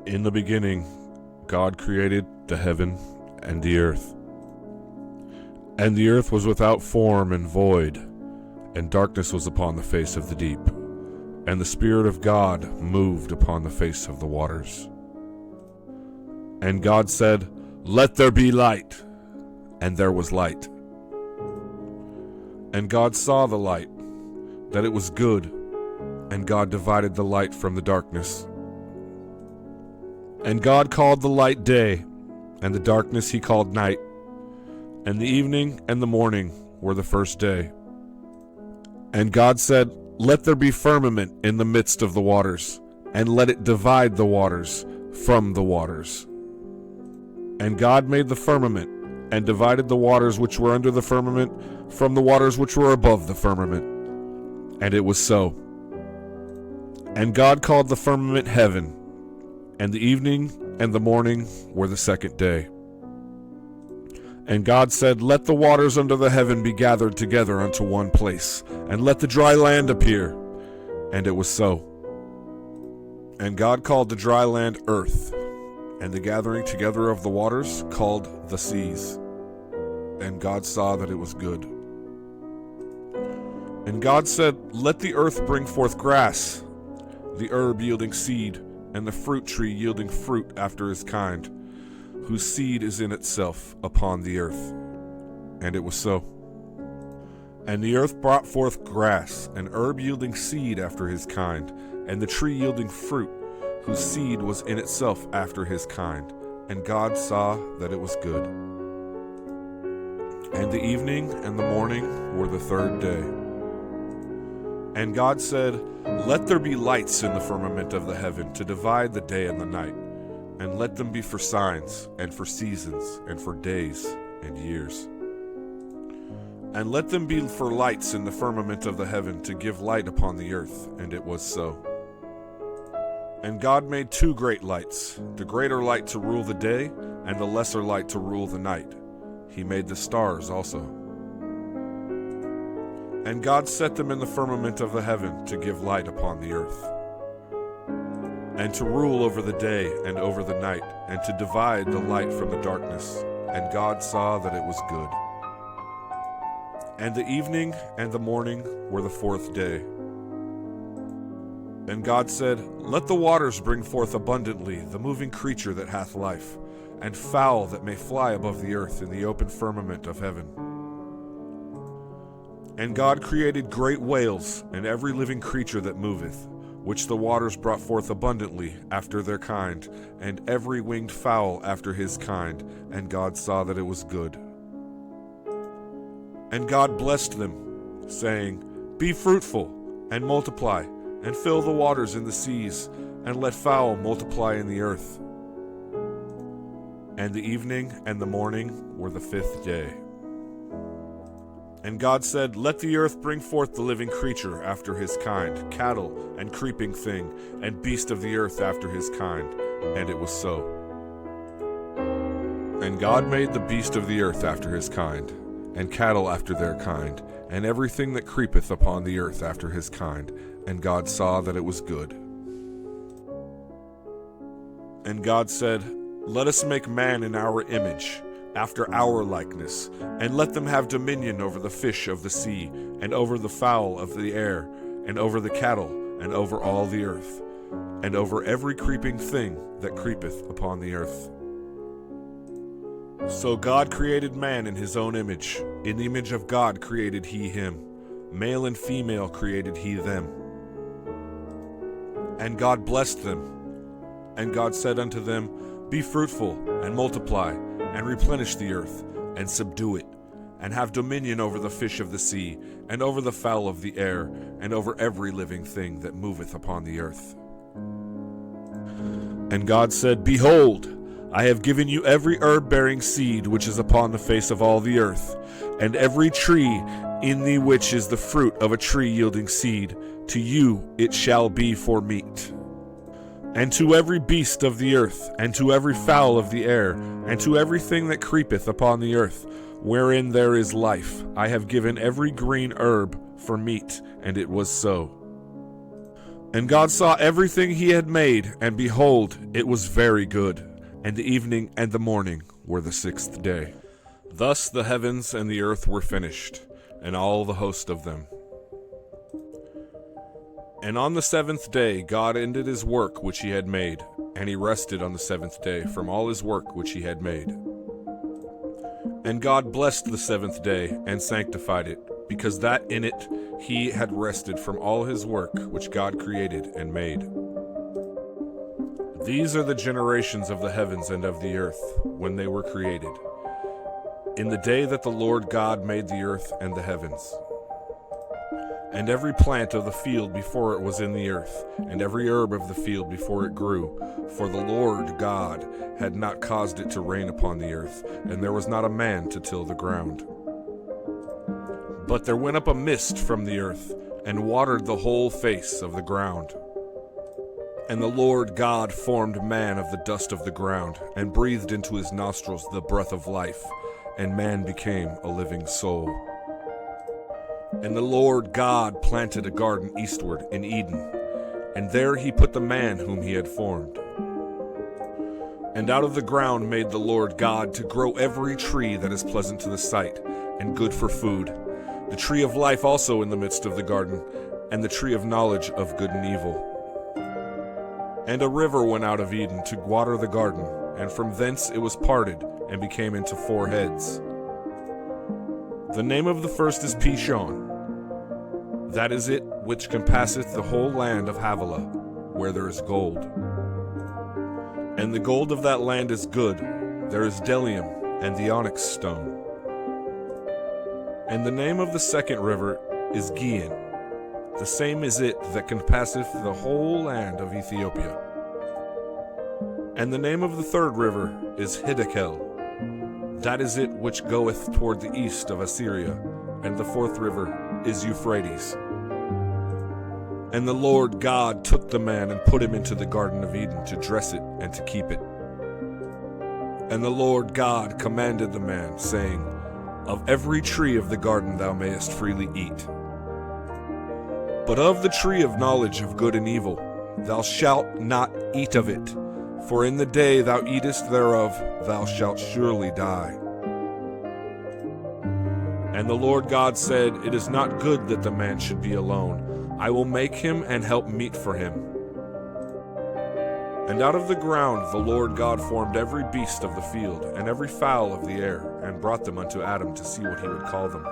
In the beginning, God created the heaven and the earth. And the earth was without form and void, and darkness was upon the face of the deep. And the Spirit of God moved upon the face of the waters. And God said, "Let there be light." And there was light. And God saw the light, that it was good, and God divided the light from the darkness. And God called the light day, and the darkness he called night. And the evening and the morning were the first day. And God said, "Let there be firmament in the midst of the waters, and let it divide the waters from the waters." And God made the firmament, and divided the waters which were under the firmament from the waters which were above the firmament. And it was so. And God called the firmament heaven, and the evening and the morning were the second day. And God said, "Let the waters under the heaven be gathered together unto one place, and let the dry land appear." And it was so. And God called the dry land earth, and the gathering together of the waters called the seas. And God saw that it was good. And God said, "Let the earth bring forth grass, the herb yielding seed, and the fruit tree yielding fruit after his kind, whose seed is in itself upon the earth." And it was so. And the earth brought forth grass, an herb yielding seed after his kind, and the tree yielding fruit, whose seed was in itself after his kind. And God saw that it was good. And the evening and the morning were the third day. And God said, "Let there be lights in the firmament of the heaven to divide the day and the night, and let them be for signs, and for seasons, and for days and years. And let them be for lights in the firmament of the heaven to give light upon the earth." And it was so. And God made two great lights, the greater light to rule the day, and the lesser light to rule the night. He made the stars also. And God set them in the firmament of the heaven to give light upon the earth, and to rule over the day and over the night, and to divide the light from the darkness. And God saw that it was good. And the evening and the morning were the fourth day. And God said, "Let the waters bring forth abundantly the moving creature that hath life, and fowl that may fly above the earth in the open firmament of heaven." And God created great whales, and every living creature that moveth, which the waters brought forth abundantly after their kind, and every winged fowl after his kind. And God saw that it was good. And God blessed them, saying, "Be fruitful, and multiply, and fill the waters in the seas, and let fowl multiply in the earth." And the evening and the morning were the fifth day. And God said, "Let the earth bring forth the living creature after his kind, cattle, and creeping thing, and beast of the earth after his kind." And it was so. And God made the beast of the earth after his kind, and cattle after their kind, and everything that creepeth upon the earth after his kind. And God saw that it was good. And God said, "Let us make man in our image, after our likeness, and let them have dominion over the fish of the sea, and over the fowl of the air, and over the cattle, and over all the earth, and over every creeping thing that creepeth upon the earth." So God created man in his own image. In the image of God created he him. Male and female created he them. And God blessed them. And God said unto them, "Be fruitful, and multiply, and replenish the earth, and subdue it, and have dominion over the fish of the sea, and over the fowl of the air, and over every living thing that moveth upon the earth." And God said, "Behold, I have given you every herb-bearing seed which is upon the face of all the earth, and every tree in thee which is the fruit of a tree yielding seed. To you it shall be for meat. And to every beast of the earth, and to every fowl of the air, and to everything that creepeth upon the earth, wherein there is life, I have given every green herb for meat." And it was so. And God saw everything he had made, and behold, it was very good. And the evening and the morning were the sixth day. Thus the heavens and the earth were finished, and all the host of them. And on the seventh day God ended his work which he had made, and he rested on the seventh day from all his work which he had made. And God blessed the seventh day and sanctified it, because that in it he had rested from all his work which God created and made. These are the generations of the heavens and of the earth, when they were created, in the day that the Lord God made the earth and the heavens. And every plant of the field before it was in the earth, and every herb of the field before it grew, for the Lord God had not caused it to rain upon the earth, and there was not a man to till the ground. But there went up a mist from the earth, and watered the whole face of the ground. And the Lord God formed man of the dust of the ground, and breathed into his nostrils the breath of life, and man became a living soul. And the Lord God planted a garden eastward in Eden, and there he put the man whom he had formed. And out of the ground made the Lord God to grow every tree that is pleasant to the sight, and good for food, the tree of life also in the midst of the garden, and the tree of knowledge of good and evil. And a river went out of Eden to water the garden, and from thence it was parted, and became into four heads. The name of the first is Pishon. That is it which compasseth the whole land of Havilah, where there is gold. And the gold of that land is good. There is bdellium and the onyx stone. And the name of the second river is Gihon. The same is it that compasseth the whole land of Ethiopia. And the name of the third river is Hiddekel. That is it which goeth toward the east of Assyria. And the fourth river is Euphrates. And the Lord God took the man and put him into the Garden of Eden to dress it and to keep it. And the Lord God commanded the man, saying, Of every tree of the garden thou mayest freely eat. But of the tree of knowledge of good and evil thou shalt not eat of it, for in the day thou eatest thereof thou shalt surely die. And the Lord God said, It is not good that the man should be alone. I will make him and help meet for him. And out of the ground the Lord God formed every beast of the field, and every fowl of the air, and brought them unto Adam to see what he would call them.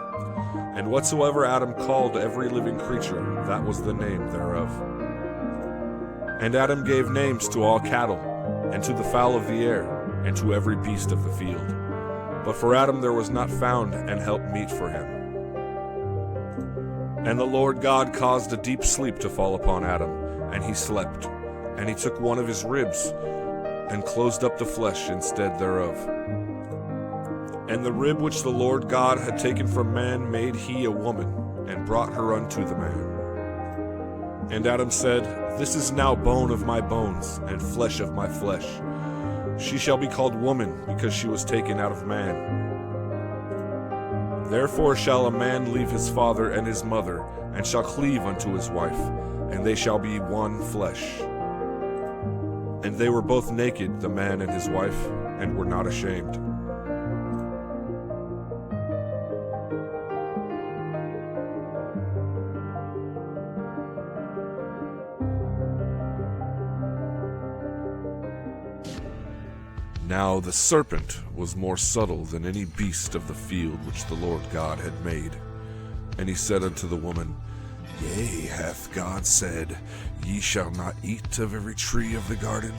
And whatsoever Adam called every living creature, that was the name thereof. And Adam gave names to all cattle, and to the fowl of the air, and to every beast of the field. But for Adam there was not found an help meet for him. And the Lord God caused a deep sleep to fall upon Adam, and he slept. And he took one of his ribs, and closed up the flesh instead thereof. And the rib which the Lord God had taken from man made he a woman, and brought her unto the man. And Adam said, This is now bone of my bones, and flesh of my flesh. She shall be called woman, because she was taken out of man. Therefore shall a man leave his father and his mother, and shall cleave unto his wife, and they shall be one flesh. And they were both naked, the man and his wife, and were not ashamed. Now the serpent was more subtle than any beast of the field which the Lord God had made. And he said unto the woman, Yea, hath God said, Ye shall not eat of every tree of the garden?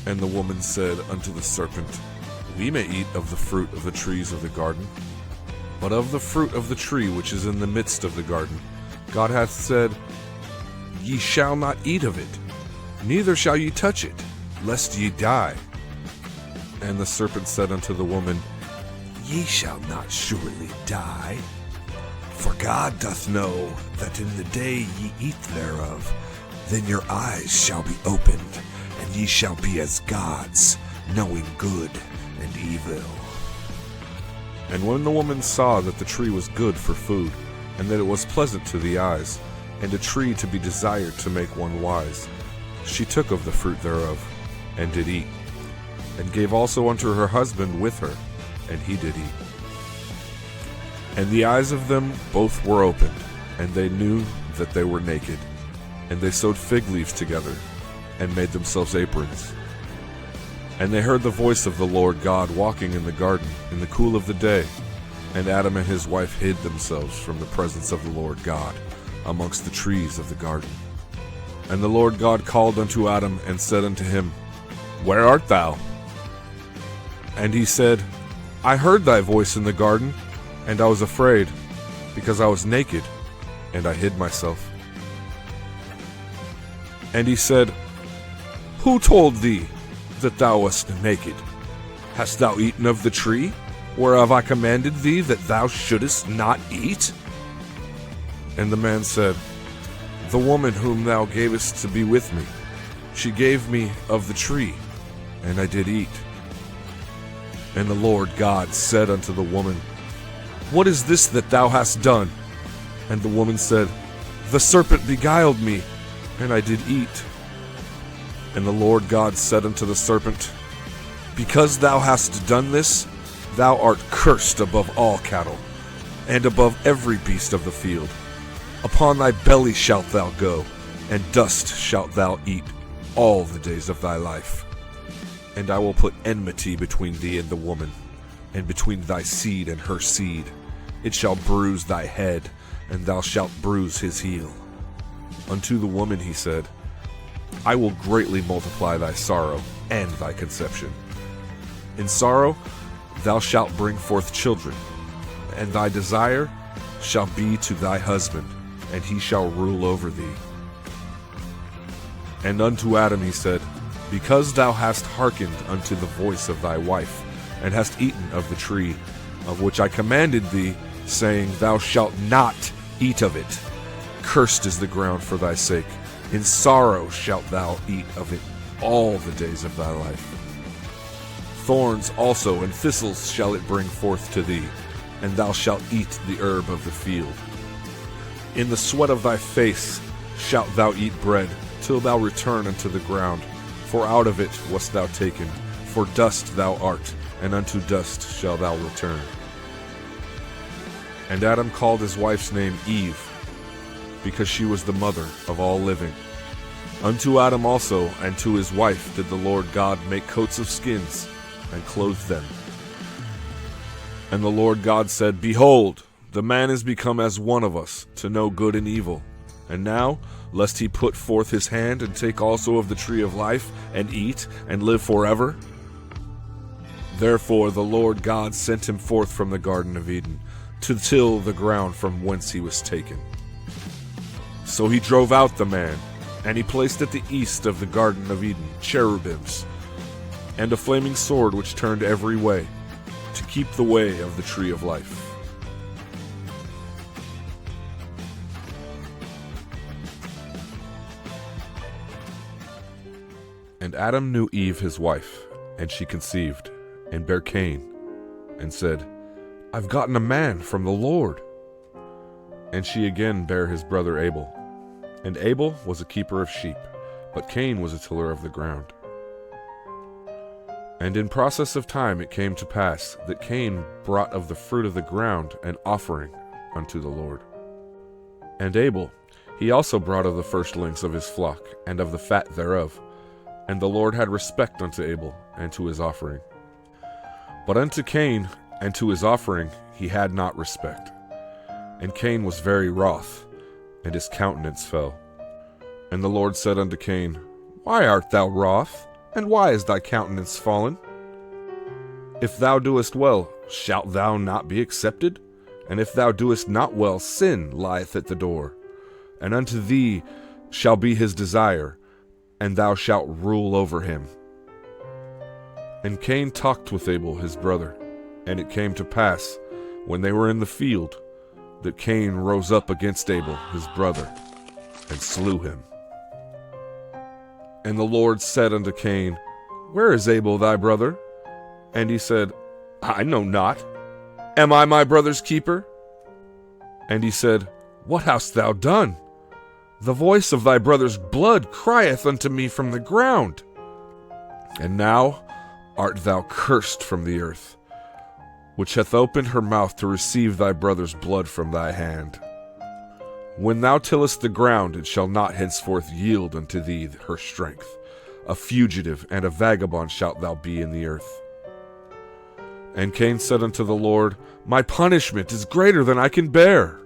And the woman said unto the serpent, We may eat of the fruit of the trees of the garden, but of the fruit of the tree which is in the midst of the garden, God hath said, Ye shall not eat of it, neither shall ye touch it, lest ye die. And the serpent said unto the woman, Ye shall not surely die. For God doth know that in the day ye eat thereof, then your eyes shall be opened, and ye shall be as gods, knowing good and evil. And when the woman saw that the tree was good for food, and that it was pleasant to the eyes, and a tree to be desired to make one wise. She took of the fruit thereof, and did eat, and gave also unto her husband with her, and he did eat. And the eyes of them both were opened, and they knew that they were naked. And they sewed fig leaves together, and made themselves aprons. And they heard the voice of the Lord God walking in the garden in the cool of the day. And Adam and his wife hid themselves from the presence of the Lord God amongst the trees of the garden. And the Lord God called unto Adam, and said unto him, Where art thou? And he said, I heard thy voice in the garden, and I was afraid, because I was naked, and I hid myself. And he said, Who told thee that thou wast naked? Hast thou eaten of the tree, whereof I commanded thee that thou shouldest not eat? And the man said, The woman whom thou gavest to be with me, she gave me of the tree, and I did eat. And the Lord God said unto the woman, What is this that thou hast done? And the woman said, The serpent beguiled me, and I did eat. And the Lord God said unto the serpent, Because thou hast done this, thou art cursed above all cattle, and above every beast of the field. Upon thy belly shalt thou go, and dust shalt thou eat all the days of thy life. And I will put enmity between thee and the woman, and between thy seed and her seed. It shall bruise thy head, and thou shalt bruise his heel. Unto the woman he said, I will greatly multiply thy sorrow and thy conception. In sorrow thou shalt bring forth children, and thy desire shall be to thy husband, and he shall rule over thee. And unto Adam he said, Because thou hast hearkened unto the voice of thy wife, and hast eaten of the tree, of which I commanded thee, saying, Thou shalt not eat of it. Cursed is the ground for thy sake. In sorrow shalt thou eat of it all the days of thy life. Thorns also and thistles shall it bring forth to thee, and thou shalt eat the herb of the field. In the sweat of thy face shalt thou eat bread, till thou return unto the ground. For out of it wast thou taken, for dust thou art, and unto dust shalt thou return. And Adam called his wife's name Eve, because she was the mother of all living. Unto Adam also and to his wife did the Lord God make coats of skins, and clothe them. And the Lord God said, Behold, the man is become as one of us, to know good and evil. And now, lest he put forth his hand, and take also of the tree of life, and eat, and live forever. Therefore the Lord God sent him forth from the Garden of Eden, to till the ground from whence he was taken. So he drove out the man, and he placed at the east of the Garden of Eden cherubims, and a flaming sword which turned every way, to keep the way of the tree of life. And Adam knew Eve his wife, and she conceived, and bare Cain, and said, I've gotten a man from the Lord. And she again bare his brother Abel. And Abel was a keeper of sheep, but Cain was a tiller of the ground. And in process of time it came to pass that Cain brought of the fruit of the ground an offering unto the Lord. And Abel, he also brought of the firstlings of his flock, and of the fat thereof. And the Lord had respect unto Abel, and to his offering. But unto Cain, and to his offering, he had not respect. And Cain was very wroth, and his countenance fell. And the Lord said unto Cain, Why art thou wroth, and why is thy countenance fallen? If thou doest well, shalt thou not be accepted? And if thou doest not well, sin lieth at the door. And unto thee shall be his desire, and thou shalt rule over him. And Cain talked with Abel his brother. And it came to pass, when they were in the field, that Cain rose up against Abel his brother, and slew him. And the Lord said unto Cain, Where is Abel thy brother? And he said, I know not. Am I my brother's keeper? And he said, What hast thou done? The voice of thy brother's blood crieth unto me from the ground. And now art thou cursed from the earth, which hath opened her mouth to receive thy brother's blood from thy hand. When thou tillest the ground, it shall not henceforth yield unto thee her strength. A fugitive and a vagabond shalt thou be in the earth. And Cain said unto the Lord, My punishment is greater than I can bear.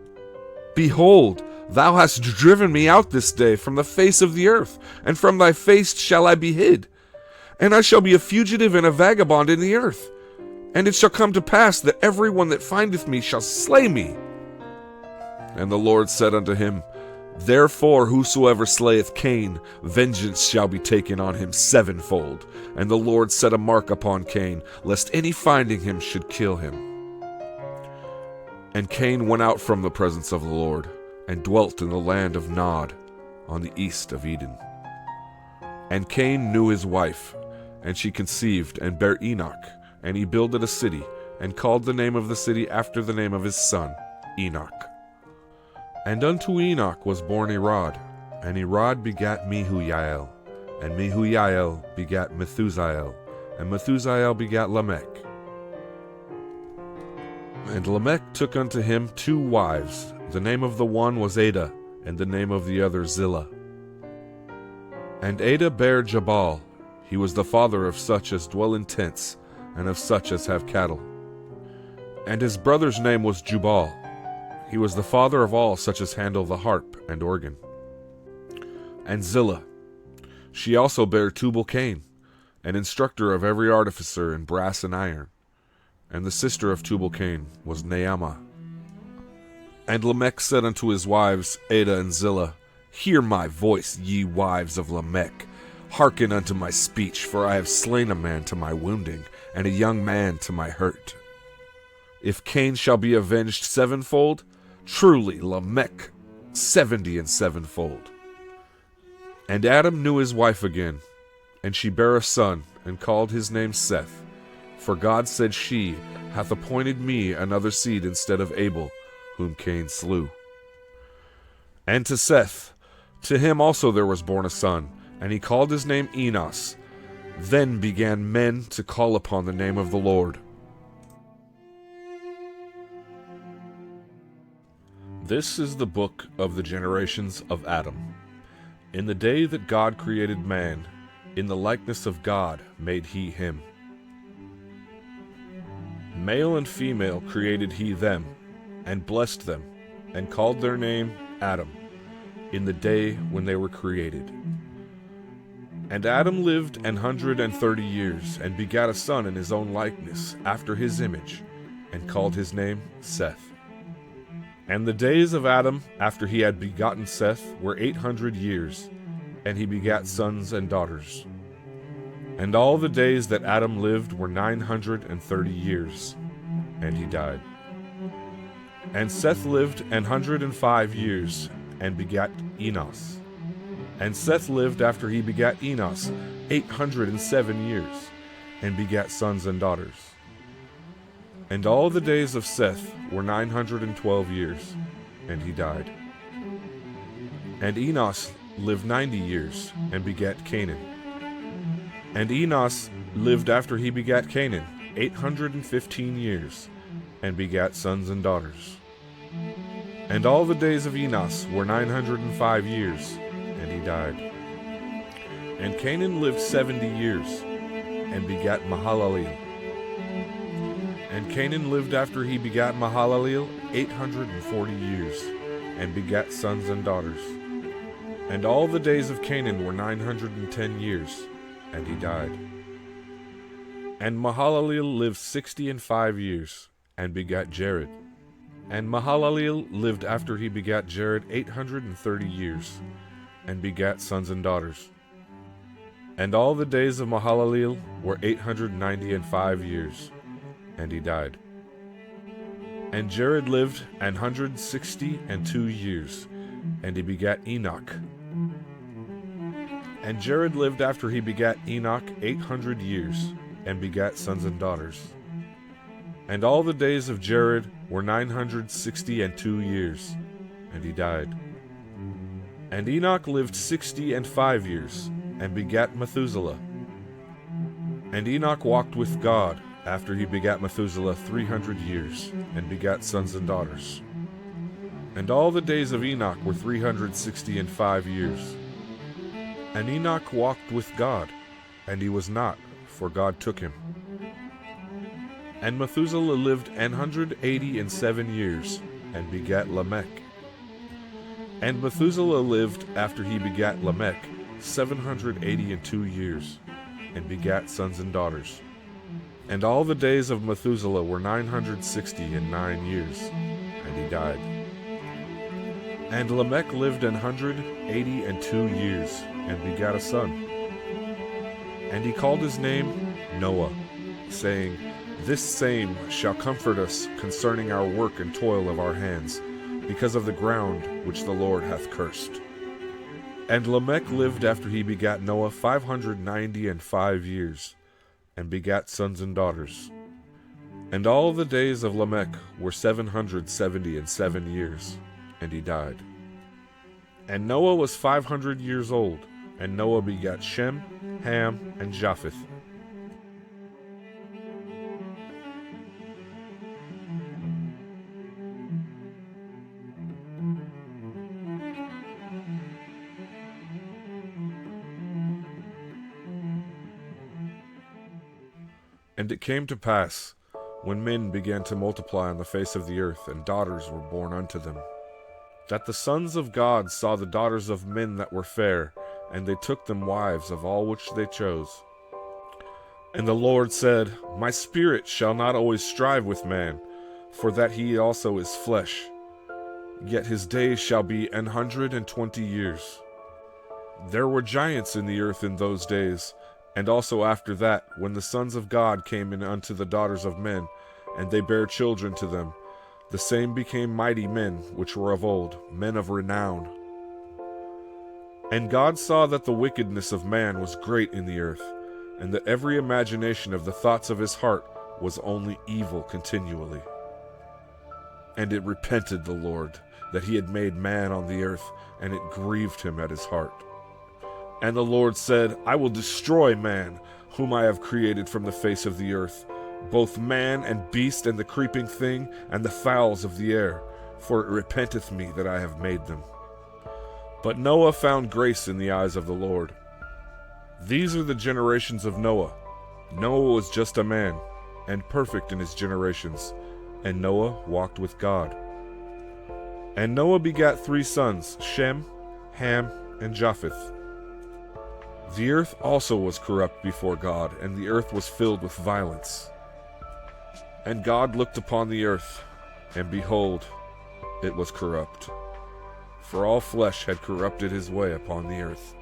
Behold, thou hast driven me out this day from the face of the earth, and from thy face shall I be hid. And I shall be a fugitive and a vagabond in the earth. And it shall come to pass that every one that findeth me shall slay me. And the Lord said unto him, Therefore whosoever slayeth Cain, vengeance shall be taken on him sevenfold. And the Lord set a mark upon Cain, lest any finding him should kill him. And Cain went out from the presence of the Lord, and dwelt in the land of Nod, on the east of Eden. And Cain knew his wife, and she conceived and bare Enoch, and he builded a city, and called the name of the city after the name of his son, Enoch. And unto Enoch was born Irad, and Irad begat Mehujael, and Mehujael begat Methusael, and Methusael begat Lamech. And Lamech took unto him 2 wives. The name of the one was Ada, and the name of the other Zillah. And Ada bare Jabal. He was the father of such as dwell in tents, and of such as have cattle. And his brother's name was Jubal. He was the father of all such as handle the harp and organ. And Zillah, she also bare Tubal-Cain, an instructor of every artificer in brass and iron. And the sister of Tubal-Cain was Naamah. And Lamech said unto his wives, Ada and Zillah, Hear my voice, ye wives of Lamech. Hearken unto my speech, for I have slain a man to my wounding, and a young man to my hurt. If Cain shall be avenged sevenfold, truly Lamech 70 and sevenfold. And Adam knew his wife again, and she bare a son, and called his name Seth. For God said, She hath appointed me another seed instead of Abel, whom Cain slew. And to Seth, to him also there was born a son, and he called his name Enos. Then began men to call upon the name of the Lord. This is the book of the generations of Adam. In the day that God created man, in the likeness of God made he him. Male and female created he them, and blessed them, and called their name Adam, in the day when they were created. And Adam lived 130 years, and begat a son in his own likeness, after his image, and called his name Seth. And the days of Adam, after he had begotten Seth, were 800 years, and he begat sons and daughters. And all the days that Adam lived were 930 years, and he died. And Seth lived 105 years, and begat Enos. And Seth lived after he begat Enos 807 years, and begat sons and daughters. And all the days of Seth were 912 years, and he died. And Enos lived 90 years, and begat Canaan. And Enos lived after he begat Canaan 815 years, and begat sons and daughters. And all the days of Enos were 905 years, and he died. And Canaan lived 70 years, and begat Mahalalel. And Canaan lived after he begat Mahalalel 840 years, and begat sons and daughters. And all the days of Canaan were 910 years, and he died. And Mahalalel lived 65 years, and begat Jared. And Mahalalel lived after he begat Jared 830 years, and begat sons and daughters. And all the days of Mahalalel were 895 years, and he died. And Jared lived 162 years, and he begat Enoch. And Jared lived after he begat Enoch 800 years, and begat sons and daughters. And all the days of Jared were 962 years, and he died. And Enoch lived 65 years, and begat Methuselah. And Enoch walked with God after he begat Methuselah 300 years, and begat sons and daughters. And all the days of Enoch were 365 years. And Enoch walked with God, and he was not, for God took him. And Methuselah lived 187 years, and begat Lamech. And Methuselah lived after he begat Lamech 782 years, and begat sons and daughters. And all the days of Methuselah were 969 years, and he died. And Lamech lived 182 years, and begat a son. And he called his name Noah, saying, This same shall comfort us concerning our work and toil of our hands, because of the ground which the Lord hath cursed. And Lamech lived after he begat Noah 595 years, and begat sons and daughters. And all the days of Lamech were 777 years, and he died. And Noah was 500 years old, and Noah begat Shem, Ham, and Japheth. And it came to pass, when men began to multiply on the face of the earth, and daughters were born unto them, that the sons of God saw the daughters of men that were fair, and they took them wives of all which they chose. And the Lord said, My spirit shall not always strive with man, for that he also is flesh. Yet his days shall be 120 years. There were giants in the earth in those days, and also after that, when the sons of God came in unto the daughters of men, and they bare children to them, the same became mighty men which were of old, men of renown. And God saw that the wickedness of man was great in the earth, and that every imagination of the thoughts of his heart was only evil continually. And it repented the Lord that he had made man on the earth, and it grieved him at his heart. And the Lord said, I will destroy man, whom I have created from the face of the earth, both man and beast and the creeping thing and the fowls of the air, for it repenteth me that I have made them. But Noah found grace in the eyes of the Lord. These are the generations of Noah. Noah was just a man, and perfect in his generations, and Noah walked with God. And Noah begat 3 sons, Shem, Ham, and Japheth. The earth also was corrupt before God, and the earth was filled with violence. And God looked upon the earth, and behold, it was corrupt. For all flesh had corrupted his way upon the earth.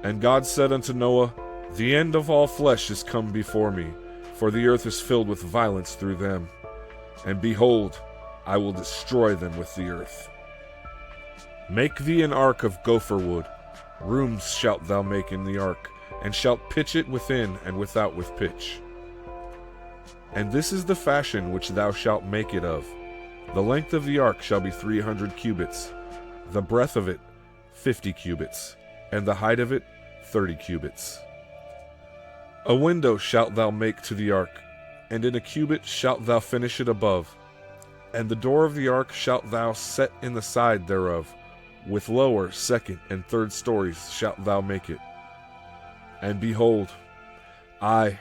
And God said unto Noah, The end of all flesh is come before me, for the earth is filled with violence through them. And behold, I will destroy them with the earth. Make thee an ark of gopher wood. Rooms shalt thou make in the ark, and shalt pitch it within and without with pitch. And this is the fashion which thou shalt make it of. The length of the ark shall be 300 cubits, the breadth of it 50 cubits, and the height of it 30 cubits. A window shalt thou make to the ark, and in a cubit shalt thou finish it above. And the door of the ark shalt thou set in the side thereof, with lower, second, and third stories shalt thou make it. And behold, I,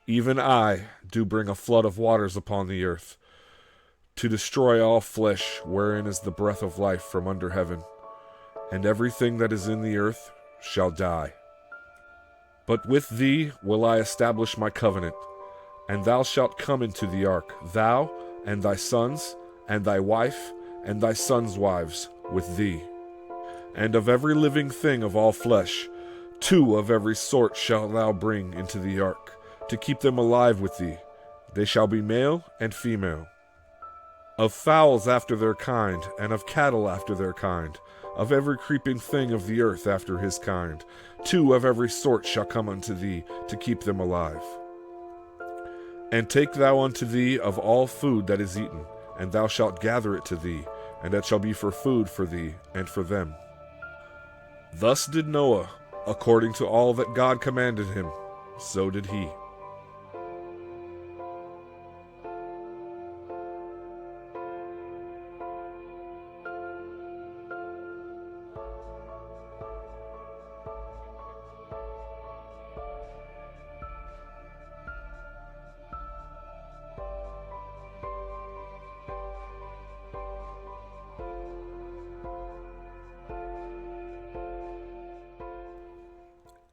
even I, do bring a flood of waters upon the earth, to destroy all flesh wherein is the breath of life from under heaven, and everything that is in the earth shall die. But with thee will I establish my covenant, and thou shalt come into the ark, thou, and thy sons, and thy wife, and thy sons' wives, with thee. And of every living thing of all flesh, 2 of every sort shalt thou bring into the ark, to keep them alive with thee. They shall be male and female. Of fowls after their kind, and of cattle after their kind, of every creeping thing of the earth after his kind, 2 of every sort shall come unto thee, to keep them alive. And take thou unto thee of all food that is eaten, and thou shalt gather it to thee, and it shall be for food for thee and for them. Thus did Noah, according to all that God commanded him, so did he.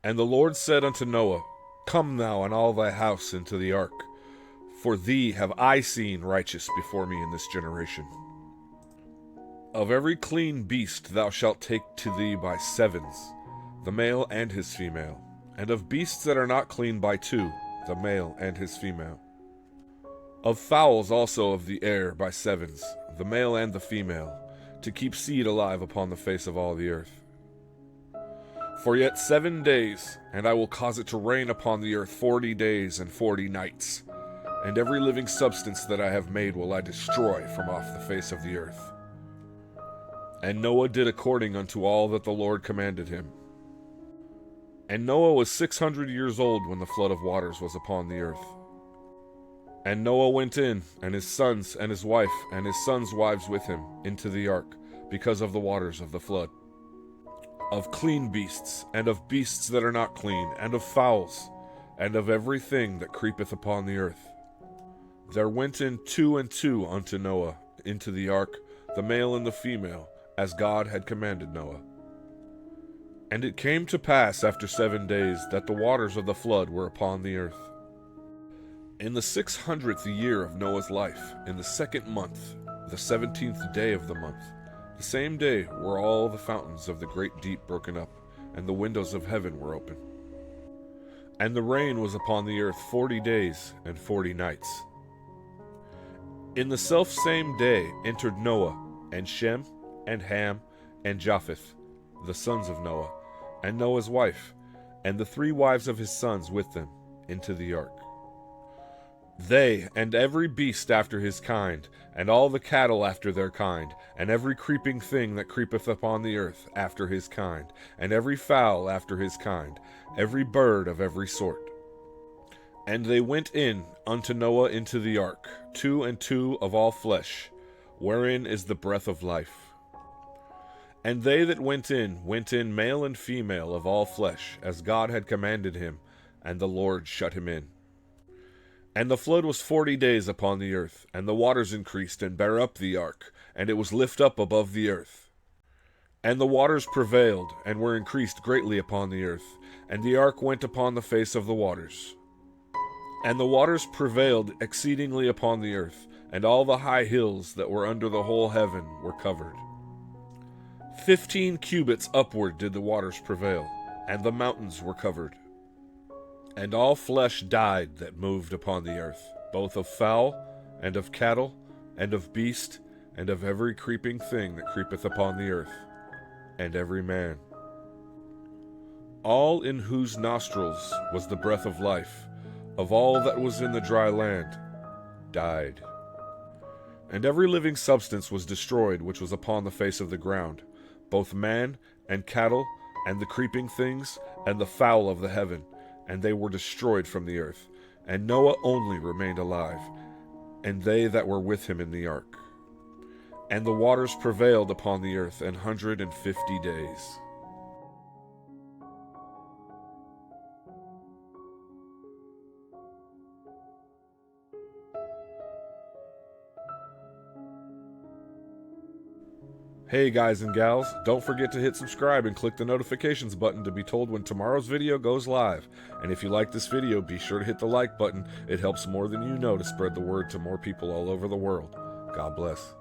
And the Lord said unto Noah, Come thou and all thy house into the ark, for thee have I seen righteous before me in this generation. Of every clean beast thou shalt take to thee by sevens, the male and his female, and of beasts that are not clean by two, the male and his female. Of fowls also of the air by sevens, the male and the female, to keep seed alive upon the face of all the earth. For yet 7 days, and I will cause it to rain upon the earth 40 days and 40 nights, and every living substance that I have made will I destroy from off the face of the earth. And Noah did according unto all that the Lord commanded him. And Noah was 600 years old when the flood of waters was upon the earth. And Noah went in, and his sons and his wife and his sons' wives with him, into the ark, because of the waters of the flood. Of clean beasts, and of beasts that are not clean, and of fowls, and of every thing that creepeth upon the earth. There went in 2 and 2 unto Noah into the ark, the male and the female, as God had commanded Noah. And it came to pass after 7 days that the waters of the flood were upon the earth. In the 600th year of Noah's life, in the 2nd month, the 17th day of the month, the same day were all the fountains of the great deep broken up, and the windows of heaven were open. And the rain was upon the earth 40 days and 40 nights. In the selfsame day entered Noah, and Shem, and Ham, and Japheth, the sons of Noah, and Noah's wife, and the 3 wives of his sons with them, into the ark. They, and every beast after his kind, and all the cattle after their kind, and every creeping thing that creepeth upon the earth after his kind, and every fowl after his kind, every bird of every sort. And they went in unto Noah into the ark, 2 and 2 of all flesh, wherein is the breath of life. And they that went in male and female of all flesh, as God had commanded him, and the Lord shut him in. And the flood was 40 days upon the earth, and the waters increased and bare up the ark, and it was lift up above the earth. And the waters prevailed, and were increased greatly upon the earth, and the ark went upon the face of the waters. And the waters prevailed exceedingly upon the earth, and all the high hills that were under the whole heaven were covered. 15 cubits upward did the waters prevail, and the mountains were covered. And all flesh died that moved upon the earth, both of fowl, and of cattle, and of beast, and of every creeping thing that creepeth upon the earth, and every man. All in whose nostrils was the breath of life, of all that was in the dry land, died. And every living substance was destroyed which was upon the face of the ground, both man, and cattle, and the creeping things, and the fowl of the heaven, and they were destroyed from the earth. And Noah only remained alive, and they that were with him in the ark. And the waters prevailed upon the earth 150 days. Hey guys and gals, don't forget to hit subscribe and click the notifications button to be told when tomorrow's video goes live. And if you like this video, be sure to hit the like button. It helps more than you know to spread the word to more people all over the world. God bless.